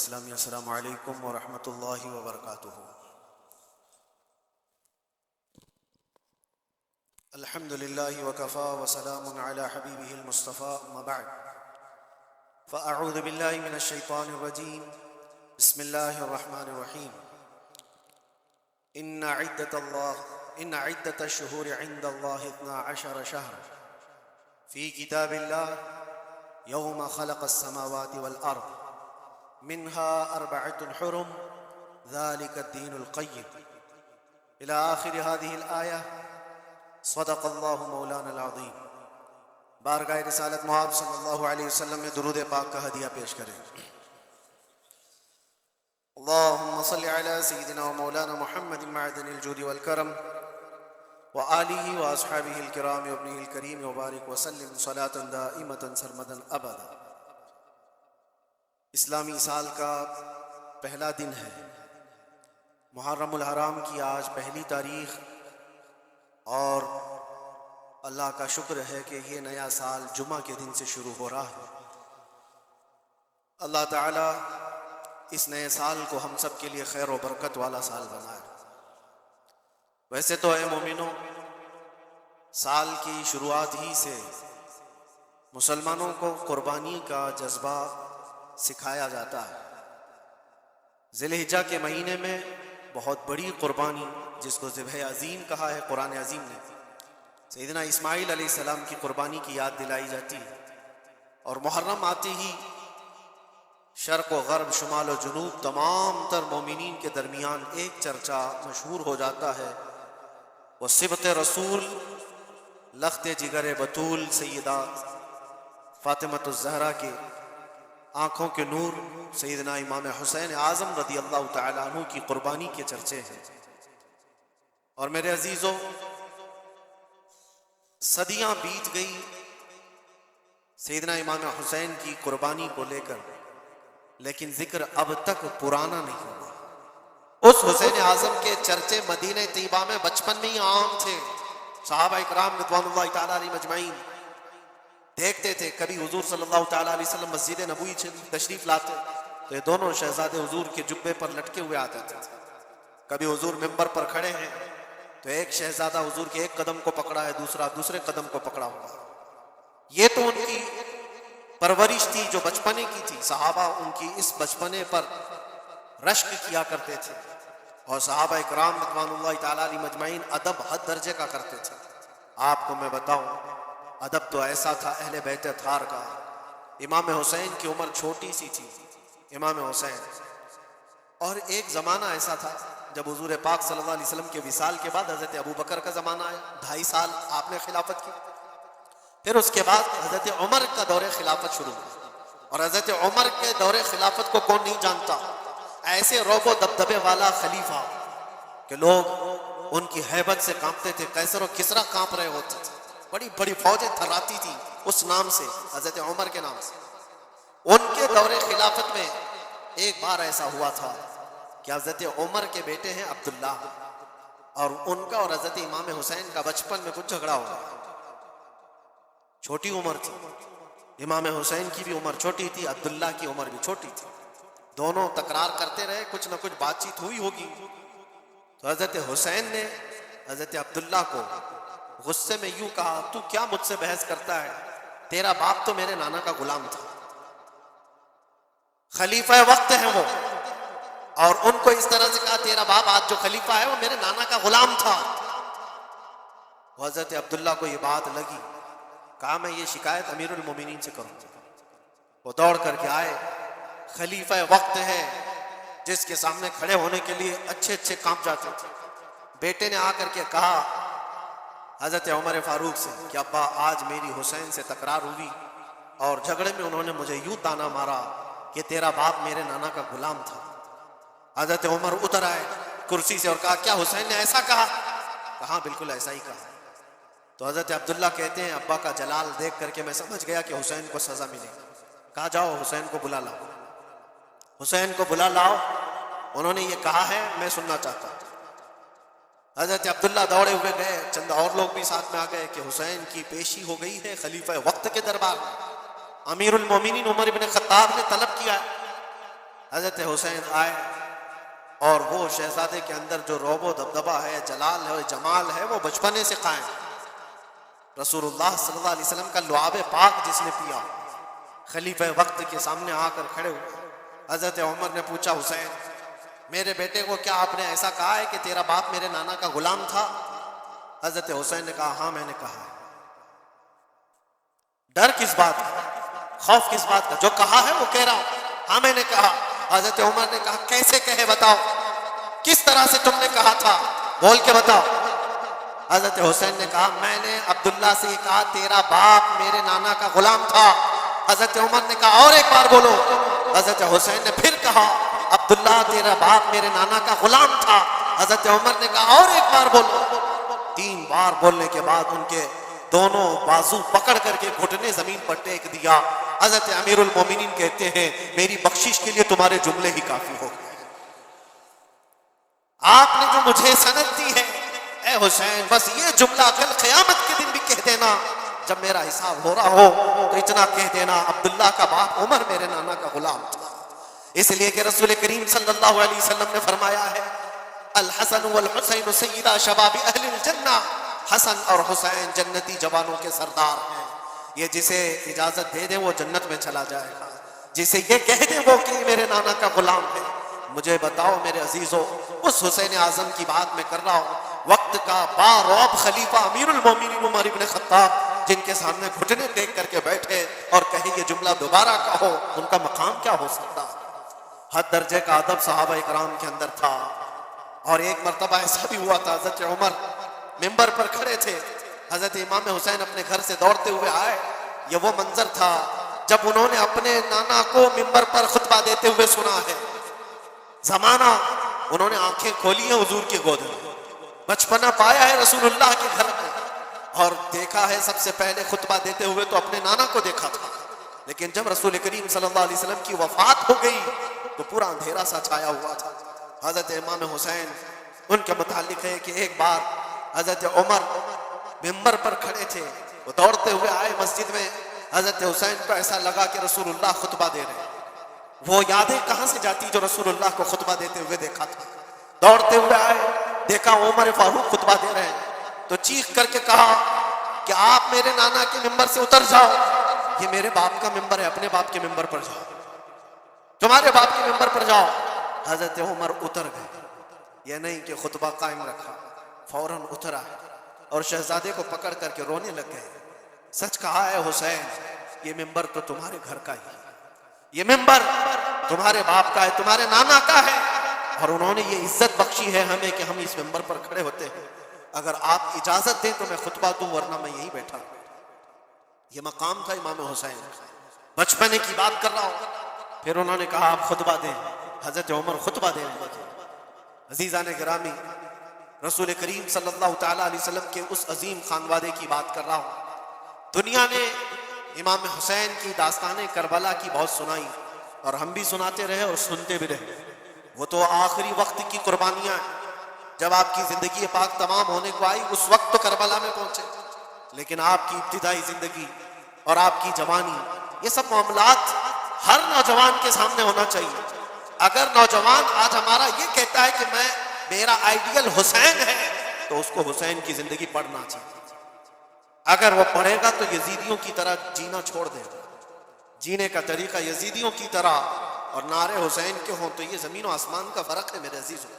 الاسلامی السلام علیکم ورحمۃ اللہ وبرکاتہ۔ الحمد للہ وکفا وسلام علی حبیبہ المصطفیٰ، اما بعد فاعوذ باللہ من الشیطان الرجیم، بسم اللہ الرحمن الرحیم۔ ان عدت الشہور عند اللہ 12 شہر فی کتاب اللہ یوم خلق السماوات والارض منها 4 حرم ذلك الدین القیم الى آخر هذه الآیہ۔ صدق اللہ مولانا العظیم۔ بارگاہ رسالت محمد صلی اللہ علیہ وسلم میں درود پاک کا ہدیہ پیش کریں۔ اللہم صلی علی سیدنا و مولانا محمد معدن الجود والکرم وآلہ واصحابہ الکرام وابنہ الکریم وبارک وسلم صلاة دائمة سرمدا ابدا۔ اسلامی سال کا پہلا دن ہے، محرم الحرام کی آج پہلی تاریخ، اور اللہ کا شکر ہے کہ یہ نیا سال جمعہ کے دن سے شروع ہو رہا ہے۔ اللہ تعالیٰ اس نئے سال کو ہم سب کے لیے خیر و برکت والا سال بنائے۔ ویسے تو اے مومنوں، سال کی شروعات ہی سے مسلمانوں کو قربانی کا جذبہ سکھایا جاتا ہے۔ ذی الحجہ کے مہینے میں بہت بڑی قربانی، جس کو ذبح عظیم کہا ہے قرآن عظیم نے، سیدنا اسماعیل علیہ السلام کی قربانی کی یاد دلائی جاتی ہے۔ اور محرم آتے ہی شرق و غرب، شمال و جنوب، تمام تر مومنین کے درمیان ایک چرچا مشہور ہو جاتا ہے، وہ صبت رسول، لخت جگر بطول سیدہ فاطمۃ الزہرا کے آنکھوں کے نور سیدنا امام حسین اعظم رضی اللہ تعالیٰ عنہ کی قربانی کے چرچے ہیں۔ اور میرے عزیزوں، صدیاں بیت گئی سیدنا امام حسین کی قربانی کو لے کر، لیکن ذکر اب تک پرانا نہیں ہوا۔ اس حسین اعظم کے چرچے مدینہ طیبہ میں بچپن میں ہی عام تھے۔ صحابہ اکرام رضوان اللہ تعالیٰ علیہ مجمعین دیکھتے تھے، کبھی حضور صلی اللہ تعالیٰ علیہ وسلم مسجد نبوی تشریف لاتے تو یہ دونوں شہزادے حضور کے جبے پر لٹکے ہوئے آتے تھے۔ کبھی حضور ممبر پر کھڑے ہیں تو ایک شہزادہ حضور کے ایک قدم کو پکڑا ہے، دوسرا دوسرے قدم کو پکڑا ہوا۔ یہ تو ان کی پرورش تھی جو بچپنے کی تھی۔ صحابہ ان کی اس بچپنے پر رشک کیا کرتے تھے، اور صحابہ اکرام رضوان اللہ تعالیٰ علیہ مجمعین ادب حد درجے کا کرتے تھے۔ آپ کو میں بتاؤں، ادب تو ایسا تھا اہل بیت اطہار کا۔ امام حسین کی عمر چھوٹی سی تھی، امام حسین، اور ایک زمانہ ایسا تھا جب حضور پاک صلی اللہ علیہ وسلم کے وصال کے بعد حضرت ابو بکر کا زمانہ آیا، 2.5 سال آپ نے خلافت کی۔ پھر اس کے بعد حضرت عمر کا دور خلافت شروع ہوا، اور حضرت عمر کے دور خلافت کو کون نہیں جانتا؟ ایسے رعب و دبدبے والا خلیفہ کہ لوگ ان کی ہیبت سے کانپتے تھے، قیصر و کسریٰ کانپ رہے ہوتے تھے، بڑی بڑی فوجیں تھراتی تھی اس نام سے، حضرت عمر کے نام سے۔ ان کے دور خلافت میں ایک بار ایسا ہوا تھا کہ حضرت عمر کے بیٹے ہیں عبداللہ، اور ان کا اور حضرت امام حسین کا بچپن میں کچھ جھگڑا ہوا۔ چھوٹی عمر تھی، امام حسین کی بھی عمر چھوٹی تھی، عبداللہ کی عمر بھی چھوٹی تھی، دونوں تکرار کرتے رہے، کچھ نہ کچھ بات چیت ہوئی ہوگی۔ تو حضرت حسین نے حضرت عبداللہ کو غصے میں یوں کہا، تو کیا مجھ سے بحث کرتا ہے؟ تیرا باپ تو میرے نانا کا غلام تھا، خلیفہ وقت ہیں وہ، اور ان کو اس طرح سے کہا تیرا باپ آج جو خلیفہ ہے وہ میرے نانا کا غلام تھا۔ حضرت عبداللہ کو یہ بات لگی، کہا میں یہ شکایت امیر المومنین سے کروں۔ وہ دوڑ کر کے آئے، خلیفہ وقت ہے جس کے سامنے کھڑے ہونے کے لیے اچھے اچھے کانپ جاتے تھے۔ بیٹے نے آ کر کے کہا حضرت عمر فاروق سے کہ ابا آج میری حسین سے تکرار ہوئی، اور جھگڑے میں انہوں نے مجھے یوں تانا مارا کہ تیرا باپ میرے نانا کا غلام تھا۔ حضرت عمر اتر آئے کرسی سے اور کہا کیا حسین نے ایسا کہا؟ کہا بالکل ایسا ہی کہا۔ تو حضرت عبداللہ کہتے ہیں ابا کا جلال دیکھ کر کے میں سمجھ گیا کہ حسین کو سزا ملے گی۔ کہا جاؤ حسین کو بلا لاؤ، حسین کو بلا لاؤ، انہوں نے یہ کہا ہے میں سننا چاہتا ہوں۔ حضرت عبداللہ دوڑے ہوئے گئے، چند اور لوگ بھی ساتھ میں آ گئے کہ حسین کی پیشی ہو گئی ہے خلیفہ وقت کے دربار میں، امیر المومنین عمر بن خطاب نے طلب کیا ہے۔ حضرت حسین آئے اور وہ شہزادے کے اندر جو رعب و دبدبہ ہے، جلال ہے، جمال ہے، وہ بچپنے سے قائم. رسول اللہ صلی اللہ علیہ وسلم کا لعاب پاک جس نے پیا، خلیفہ وقت کے سامنے آ کر کھڑے ہوئے. حضرت عمر نے پوچھا حسین میرے بیٹے کو کیا آپ نے ایسا کہا ہے کہ تیرا باپ میرے نانا کا غلام تھا؟ حضرت حسین نے کہا ہاں میں نے کہا. ڈر کس بات کا، خوف کس بات کا؟ جو کہا ہے وہ کہہ رہا ہوں، ہاں میں نے کہا. حضرت عمر نے کہا کیسے کہے بتاؤ، کس طرح سے تم نے کہا تھا، بول کے بتاؤ. حضرت حسین نے کہا میں نے عبداللہ سے یہ کہا تیرا باپ میرے نانا کا غلام تھا. حضرت عمر نے کہا اور ایک بار بولو. حضرت حسین نے پھر کہا عبداللہ تیرا باپ میرے نانا کا غلام تھا. حضرت عمر نے کہا اور ایک بار بولو. 3 بار بولنے کے بعد ان کے دونوں بازو پکڑ کر کے گھٹنے زمین پر ٹیک دیا. حضرت امیر المومنین کہتے ہیں میری بخشش کے لیے تمہارے جملے ہی کافی ہو گئے. آپ نے جو مجھے سند دی ہے اے حسین، بس یہ جملہ کل قیامت کے دن بھی کہہ دینا، جب میرا حساب ہو رہا ہو تو اتنا کہہ دینا عبداللہ کا باپ عمر میرے نانا کا غلام تھا. اس لیے کہ رسول کریم صلی اللہ علیہ وسلم نے فرمایا ہے الحسن والحسین سیدا شباب اہل الجنہ، حسن اور حسین جنتی جوانوں کے سردار ہیں. یہ جسے اجازت دے دیں وہ جنت میں چلا جائے گا، جسے یہ کہہ دیں وہ کہ میرے نانا کا غلام ہے. مجھے بتاؤ میرے عزیزو، اس حسین اعظم کی بات میں کر رہا ہوں، وقت کا بارعب خلیفہ امیر المومنین عمر ابن خطاب جن کے سامنے گھٹنے ٹیک کر کے بیٹھے اور کہیں یہ جملہ دوبارہ کہو، ان کا مقام کیا ہو سکتا؟ حد درجے کا ادب صحابہ اکرام کے اندر تھا. اور ایک مرتبہ ایسا بھی ہوا تھا، حضرت عمر ممبر پر کھڑے تھے، حضرت امام حسین اپنے گھر سے دوڑتے ہوئے آئے. یہ وہ منظر تھا جب انہوں نے اپنے نانا کو ممبر پر خطبہ دیتے ہوئے سنا ہے. زمانہ انہوں نے آنکھیں کھولی ہیں حضور کی گود میں، بچپنا پایا ہے رسول اللہ کے گھر میں، اور دیکھا ہے سب سے پہلے خطبہ دیتے ہوئے تو اپنے نانا کو دیکھا تھا. لیکن جب رسول کریم صلی اللہ علیہ وسلم کی وفات ہو گئی تو پورا اندھیرا سا چھایا ہوا تھا. حضرت امام حسین ان کے متعلق ہے کہ ایک بار حضرت عمر ممبر پر کھڑے تھے، وہ دوڑتے ہوئے آئے مسجد میں. حضرت حسین کو ایسا لگا کہ رسول اللہ خطبہ دے رہے ہیں. وہ یادیں کہاں سے جاتی جو رسول اللہ کو خطبہ دیتے ہوئے دیکھا تھا. دوڑتے ہوئے آئے، دیکھا عمر فاروق خطبہ دے رہے ہیں تو چیخ کر کے کہا کہ آپ میرے نانا کے ممبر سے اتر جاؤ، یہ میرے باپ کا ممبر ہے، اپنے باپ کے ممبر پر جاؤ، تمہارے باپ کے ممبر پر جاؤ. حضرت عمر اتر گئے، یہ نہیں کہ خطبہ قائم رکھا، فوراً اترا اور شہزادے کو پکڑ کر کے رونے لگ گئے. سچ کہا ہے حسین، یہ ممبر تو تمہارے گھر کا ہی ہے، یہ ممبر تمہارے باپ کا ہے، تمہارے نانا کا ہے، اور انہوں نے یہ عزت بخشی ہے ہمیں کہ ہم اس ممبر پر کھڑے ہوتے ہیں. اگر آپ اجازت دیں تو میں خطبہ دوں، ورنہ میں یہی بیٹھا ہوں. یہ مقام تھا امام حسین. بچپنے کی بات کر رہا ہوں. پھر انہوں نے کہا آپ خطبہ دیں. حضرت عمر خطبہ دینے لگے. عزیزان گرامی، رسول کریم صلی اللہ تعالیٰ علیہ وسلم کے اس عظیم خانوادے کی بات کر رہا ہوں. دنیا نے امام حسین کی داستانِ کربلا کی بہت سنائی، اور ہم بھی سناتے رہے اور سنتے بھی رہے. وہ تو آخری وقت کی قربانیاں ہیں. جب آپ کی زندگی پاک تمام ہونے کو آئی اس وقت تو کربلا میں پہنچے، لیکن آپ کی ابتدائی زندگی اور آپ کی جوانی، یہ سب معاملات ہر نوجوان کے سامنے ہونا چاہیے. اگر نوجوان آج ہمارا یہ کہتا ہے کہ میرا آئیڈیل حسین ہے، تو اس کو حسین کی زندگی پڑھنا چاہیے. اگر وہ پڑھے گا تو یزیدیوں کی طرح جینا چھوڑ دے گا. جینے کا طریقہ یزیدیوں کی طرح اور نعرے حسین کے ہوں تو یہ زمین و آسمان کا فرق ہے میرے عزیزوں.